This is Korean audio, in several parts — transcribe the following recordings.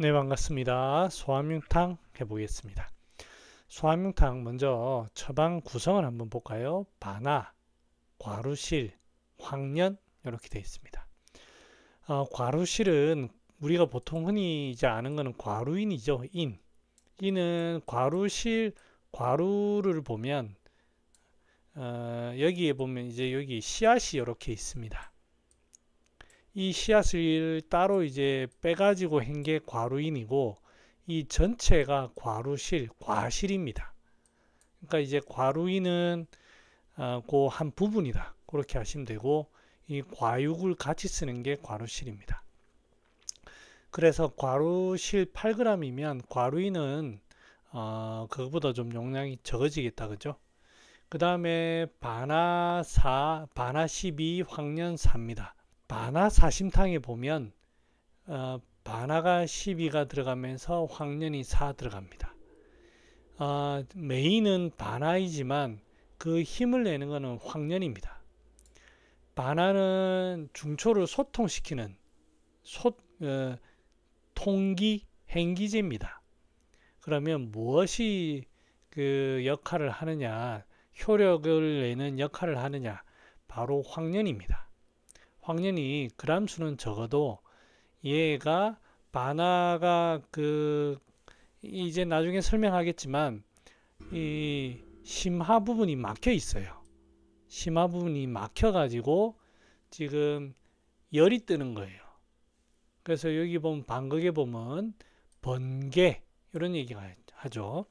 네, 반갑습니다. 소화명탕 해보겠습니다. 소화명탕 먼저 처방 구성을 한번 볼까요? 바나, 과루실, 황련 이렇게 되어 있습니다. 과루실은 우리가 보통 흔히 이제 아는 거는 과루인이죠. 인. 인은 과루실, 과루를 보면 여기에 보면 이제 여기 씨앗이 이렇게 있습니다. 이 씨앗을 따로 이제 빼가지고 한 게 과루인이고 이 전체가 과루실, 과실입니다. 그러니까 이제 과루인은 그 한 부분이다. 그렇게 하시면 되고 이 과육을 같이 쓰는 게 과루실입니다. 그래서 과루실 8g이면 과루인은 그거보다 좀 용량이 적어지겠다. 그죠? 그 다음에 바나 12, 황련 4입니다. 바나 사심탕에 보면 바나가 12가 들어가면서 황련이 4 들어갑니다. 메인은 바나이지만 그 힘을 내는 것은 황련입니다. 바나는 중초를 소통시키는 소, 통기, 행기제입니다. 그러면 무엇이 그 역할을 하느냐, 효력을 내는 역할을 하느냐, 바로 황련입니다. 황련이 그람 수는 적어도 얘가 바나가 그 이제 나중에 설명하겠지만 이 심하 부분이 막혀 있어요. 심하 부분이 막혀 가지고 지금 열이 뜨는 거예요. 그래서 여기 보면 방극에 보면 번개 이런 얘기가 하죠.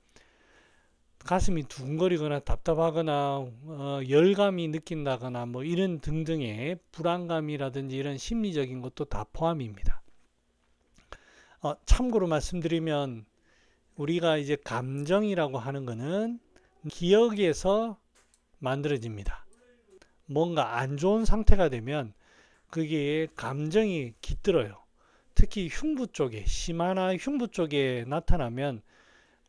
가슴이 두근거리거나 답답하거나 열감이 느낀다거나 뭐 이런 등등의 불안감이라든지 이런 심리적인 것도 다 포함입니다. 참고로 말씀드리면 우리가 이제 감정이라고 하는 거는 기억에서 만들어집니다. 뭔가 안 좋은 상태가 되면 그게 감정이 깃들어요. 특히 흉부 쪽에, 심하나 흉부 쪽에 나타나면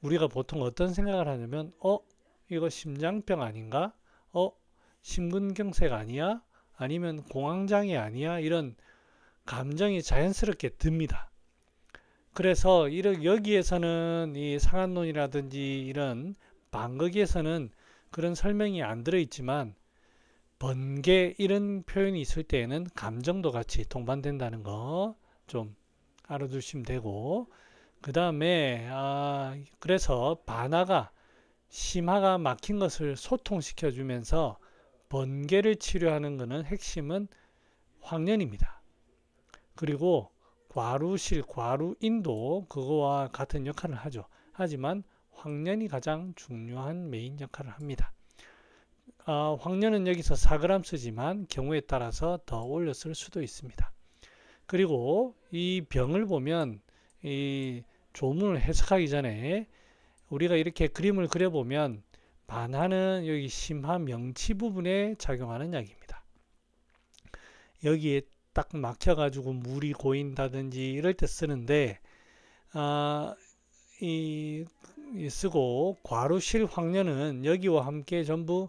우리가 보통 어떤 생각을 하냐면, 이거 심장병 아닌가? 심근경색 아니야? 아니면 공황장애 아니야? 이런 감정이 자연스럽게 듭니다. 그래서 여기에서는 이 상한론이라든지 이런 방극에서는 그런 설명이 안 들어있지만 번개 이런 표현이 있을 때에는 감정도 같이 동반된다는 거 좀 알아두시면 되고 그 다음에 그래서 바나가 심하가 막힌 것을 소통시켜 주면서 번개를 치료하는 것은 핵심은 황련입니다. 그리고 과루실, 과루인도 그거와 같은 역할을 하죠. 하지만 황련이 가장 중요한 메인 역할을 합니다. 황련은 여기서 4g 쓰지만 경우에 따라서 더 올려 쓸 수도 있습니다. 그리고 이 병을 보면 이 조문을 해석하기 전에 우리가 이렇게 그림을 그려보면 반하는 여기 심하 명치 부분에 작용하는 약입니다. 여기에 딱 막혀가지고 물이 고인다든지 이럴 때 쓰는데 이 쓰고 과루실 황련은 여기와 함께 전부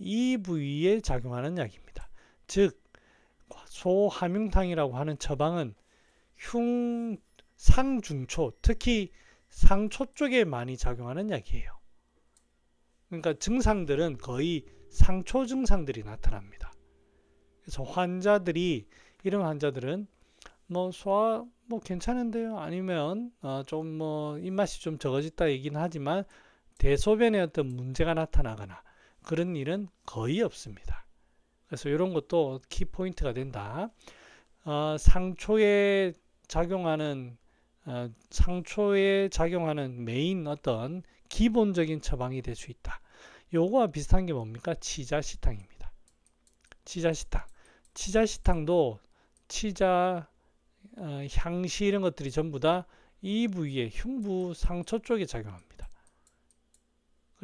이 부위에 작용하는 약입니다. 즉 소하명탕이라고 하는 처방은 상중초 특히 상초 쪽에 많이 작용하는 약이에요. 그러니까 증상들은 거의 상초 증상들이 나타납니다. 그래서 이런 환자들은 뭐 소화 뭐 괜찮은데요. 아니면 좀 뭐 입맛이 좀 적어졌다 얘기는 하지만 대소변에 어떤 문제가 나타나거나 그런 일은 거의 없습니다. 그래서 이런 것도 키포인트가 된다. 상초에 작용하는 메인 어떤 기본적인 처방이 될 수 있다. 요거와 비슷한 게 뭡니까? 치자시탕입니다. 치자시탕도 치자, 향시 이런 것들이 전부 다 이 부위에 흉부 상초 쪽에 작용합니다.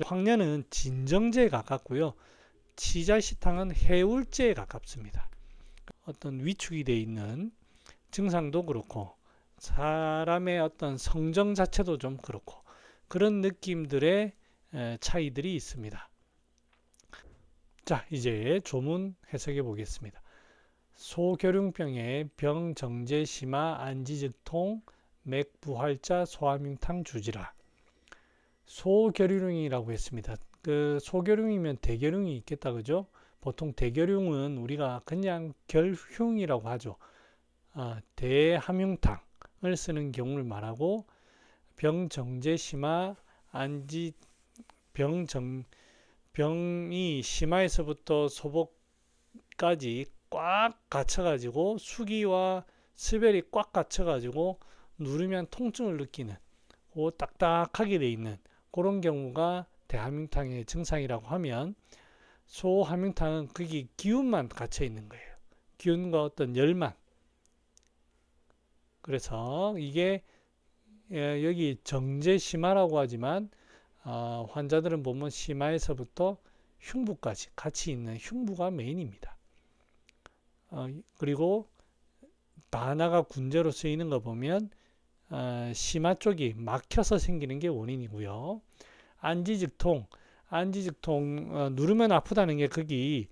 황련은 진정제에 가깝고요. 치자시탕은 해울제에 가깝습니다. 어떤 위축이 되어 있는 증상도 그렇고 사람의 어떤 성정 자체도 좀 그렇고 그런 느낌들의 차이들이 있습니다. 자, 이제 조문 해석해 보겠습니다. 소교룡병의 병, 정제, 심화, 안지증통, 맥부활자 소화명탕 주지라. 소결흉이라고 했습니다. 그 소결흉이면 대결흉이 있겠다, 그죠? 보통 대결흉은 우리가 그냥 결흉이라고 하죠. 대함흉탕을 쓰는 경우를 말하고, 병정제 심화 안지 병이 심화에서부터 소복까지 꽉 갇혀가지고 수기와 스벨이 꽉 갇혀가지고 누르면 통증을 느끼는 그 딱딱하게 돼 있는 그런 경우가 대함흉탕의 증상이라고 하면, 소함흉탕은 거기 기운만 갇혀 있는 거예요. 기운과 어떤 열만. 그래서 이게 여기 정제심화라고 하지만 환자들은 보면 심화에서부터 흉부까지 같이 있는 흉부가 메인입니다. 그리고 바나가 군제로 쓰이는 거 보면 심화 쪽이 막혀서 생기는 게 원인이고요. 안지직통 누르면 아프다는 게 거기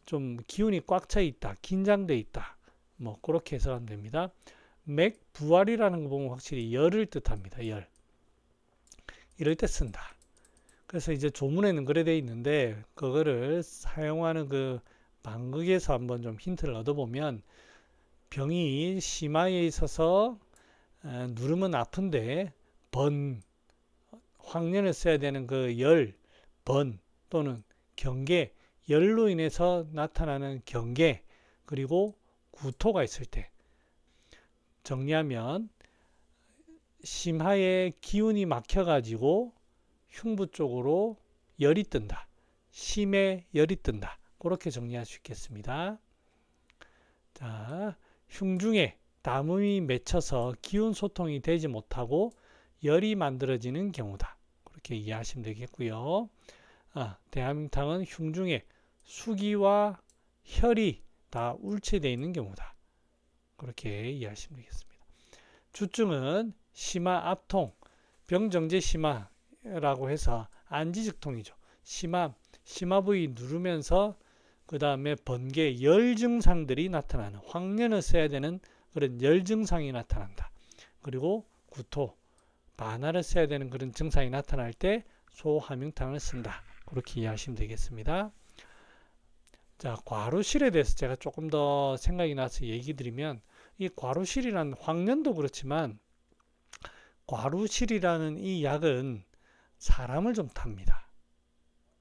좀 기운이 꽉 차 있다, 긴장돼 있다, 뭐 그렇게 해석하면 됩니다. 맥부활이라는 거 보면 확실히 열을 뜻합니다. 열. 이럴 때 쓴다. 그래서 이제 조문에는 그래 돼 있는데, 그거를 사용하는 그 방극에서 한번 좀 힌트를 얻어보면, 병이 심화에 있어서 누르면 아픈데 황련을 써야 되는 그 열, 번 또는 경계, 열로 인해서 나타나는 경계, 그리고 구토가 있을 때, 정리하면 심하에 기운이 막혀가지고 흉부 쪽으로 열이 뜬다. 심에 열이 뜬다. 그렇게 정리할 수 있겠습니다. 자, 흉중에 담음이 맺혀서 기운 소통이 되지 못하고 열이 만들어지는 경우다. 그렇게 이해하시면 되겠고요. 대함흉탕은 흉중에 수기와 혈이 다 울체되어 있는 경우다. 그렇게 이해하시면 되겠습니다. 주증은 심화 압통, 병정제 심화라고 해서 안지직통이죠. 심화 부위 누르면서 그 다음에 번개, 열 증상들이 나타나는, 황련을 써야 되는 그런 열 증상이 나타난다. 그리고 구토, 바나를 써야 되는 그런 증상이 나타날 때 소함흉탕을 쓴다. 그렇게 이해하시면 되겠습니다. 자, 과루실에 대해서 제가 조금 더 생각이 나서 얘기 드리면, 이 과루실이라는 황련도 그렇지만 과루실이라는 이 약은 사람을 좀 탑니다.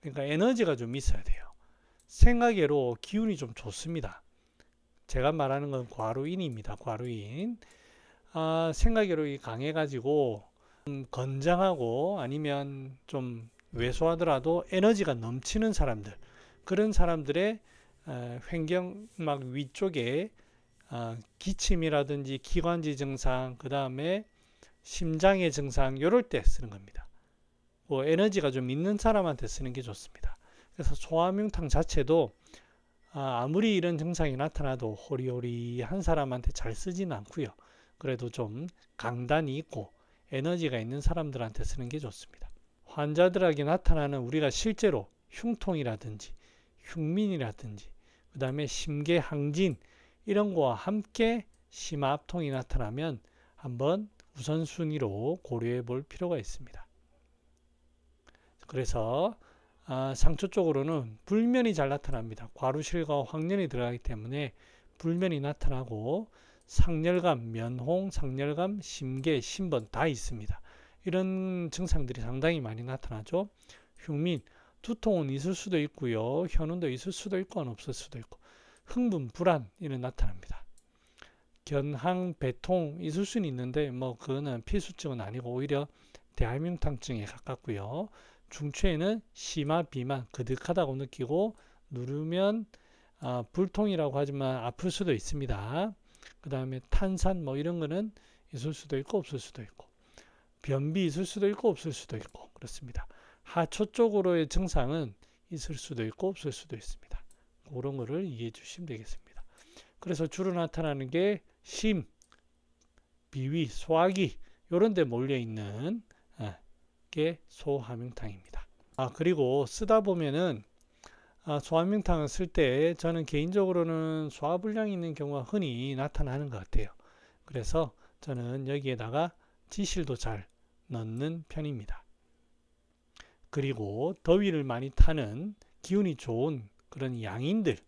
그러니까 에너지가 좀 있어야 돼요. 생각외로 기운이 좀 좋습니다. 제가 말하는 건 과루인입니다. 과루인. 생각외로 강해가지고 건장하고 아니면 좀 왜소하더라도 에너지가 넘치는 사람들, 그런 사람들의 횡경막 위쪽에 기침이라든지 기관지 증상, 그 다음에 심장의 증상, 이럴 때 쓰는 겁니다. 에너지가 좀 있는 사람한테 쓰는 게 좋습니다. 그래서 소화명탕 자체도 아무리 이런 증상이 나타나도 호리호리한 사람한테 잘 쓰지는 않고요. 그래도 좀 강단이 있고 에너지가 있는 사람들한테 쓰는 게 좋습니다. 환자들에게 나타나는 우리가 실제로 흉통이라든지 흉민이라든지 그 다음에 심계항진 이런 거와 함께 심압통이 나타나면 한번 우선순위로 고려해 볼 필요가 있습니다. 그래서 상처 쪽으로는 불면이 잘 나타납니다. 과루실과 황련이 들어가기 때문에 불면이 나타나고 상열감, 면홍, 상열감, 심계, 심번 다 있습니다. 이런 증상들이 상당히 많이 나타나죠. 흉민, 두통은 있을 수도 있고요. 현운도 있을 수도 있고 없을 수도 있고, 흥분, 불안 이런 나타납니다. 견항, 배통 있을 수는 있는데 그거는 필수증은 아니고 오히려 대함흉탕증에 가깝고요. 중추에는 심화, 비만, 그득하다고 느끼고 누르면 불통이라고 하지만 아플 수도 있습니다. 그 다음에 탄산 이런 거는 있을 수도 있고 없을 수도 있고, 변비 있을 수도 있고 없을 수도 있고 그렇습니다. 하초 쪽으로의 증상은 있을 수도 있고 없을 수도 있습니다. 그런 거를 이해해 주시면 되겠습니다. 그래서 주로 나타나는 게 심, 비위, 소화기 이런 데 몰려 있는 게 소함흉탕입니다. 그리고 쓰다 보면은 소함흉탕을 쓸 때 저는 개인적으로는 소화불량이 있는 경우가 흔히 나타나는 것 같아요. 그래서 저는 여기에다가 지실도 잘 넣는 편입니다. 그리고 더위를 많이 타는 기운이 좋은 그런 양인들,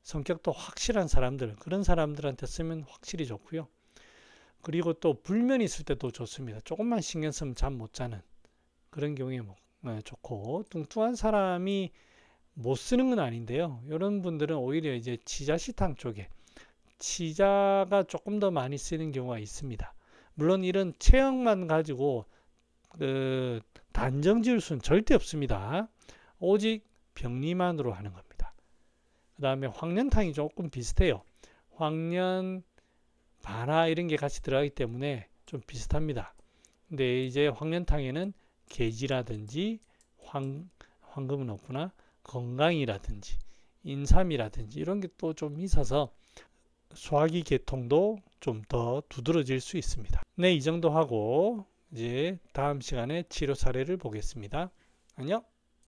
성격도 확실한 사람들, 그런 사람들한테 쓰면 확실히 좋고요. 그리고 또 불면이 있을 때도 좋습니다. 조금만 신경 쓰면 잠 못 자는 그런 경우에 좋고, 뚱뚱한 사람이 못 쓰는 건 아닌데요. 이런 분들은 오히려 이제 치자시탕 쪽에 치자가 조금 더 많이 쓰이는 경우가 있습니다. 물론 이런 체형만 가지고 단정 지을 수는 절대 없습니다. 오직 병리만으로 하는 겁니다. 그 다음에 황련탕이 조금 비슷해요. 황련, 발화 이런 게 같이 들어가기 때문에 좀 비슷합니다. 근데 이제 황련탕에는 계지라든지 황금은 없구나. 건강이라든지 인삼이라든지 이런 게 또 좀 있어서 소화기 계통도 좀 더 두드러질 수 있습니다. 네, 이 정도 하고 이제 다음 시간에 치료 사례를 보겠습니다. 안녕.